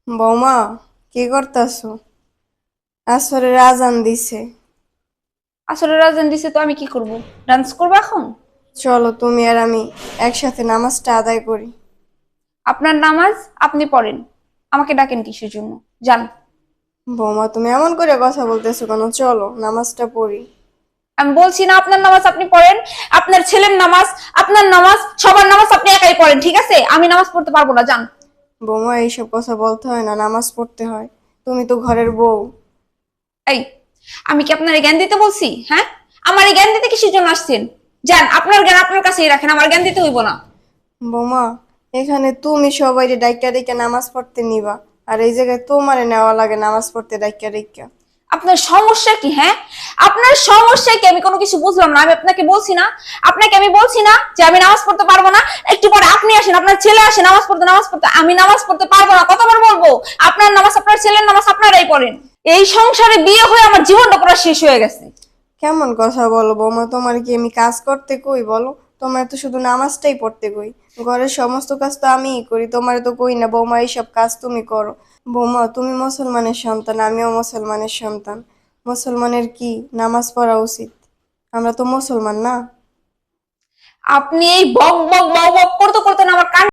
বৌমা, কি করতেছো? আসরের আজান দিছে। আসলে রাজন দিছে তো আমি কি করব? ডান্স করবো এখন? চলো তুমি আর আমি একসাথে নামাজটা আদায় করি। আপনার নামাজ আপনি পড়েন, আমাকে ডাকেন কিসের জন্য? যান। বৌমা, তুমি এমন করে কথা বলতেছো কেন? চলো নামাজটা পড়ি। আমি বলছি না আপনার নামাজ আপনি পড়েন, আপনার ছেলের নামাজ, আপনার নামাজ, সবার নামাজ আপনি একাই পড়েন, ঠিক আছে? আমি নামাজ পড়তে পারবো না, যান। বৌমা, এইসব কথা বলতে হয় না, নামাজ পড়তে হয়। তুমি তো ঘরের বউ। এই, আমি কি আপনার জ্ঞান দিতে বলছি? হ্যাঁ, আমার জ্ঞান দিতে কিসের জন্য আসছেন? যান, আপনার জ্ঞান আপনার কাছেই রাখেন, আমার জ্ঞান দিতে হইব না। বৌমা, এখানে তুমি সবাই ডাইকা ডাইকা নামাজ পড়তে নিবা, আর এই জায়গায় তোমারে নেওয়া লাগে নামাজ পড়তে ডাইকা ডাইকা। আপনার সমস্যা কি? হ্যাঁ, আপনার সমস্যা কি? আমি কোনো কিছু বুঝলাম না। আমি আপনাকে বলছি না, আপনাকে আমি বলছি না যে আমি নামাজ পড়তে পারবো না। একটু পরে আপনি আসেন, আপনার ছেলে আসে নামাজ পড়তে, নামাজ পড়তে। আমি নামাজ পড়তে পারবো না, কতবার বলবো? আপনার নামাজ, আপনার ছেলের নামাজ আপনারাই পড়েন। এই সংসারে বিয়ে হয়ে আমার জীবনটা পুরো শেষ হয়ে গেছে। কেমন কথা বলো বৌমা? তোমার কি আমি কাজ করতে কই বলো? তোমার তো শুধু নামাজটাই পড়তে কই। ঘরের সমস্ত কাজ তো আমিই করি, তোমার তো কই না বৌমা এইসব কাজ তুমি করো। বৌমা, তুমি মুসলমানের সন্তান, আমিও মুসলমানের সন্তান। মুসলমানের কি নামাজ পড়া উচিত? আমরা তো মুসলমান না? আপনি এই বক বক বক বক করতে করতে না আমার কান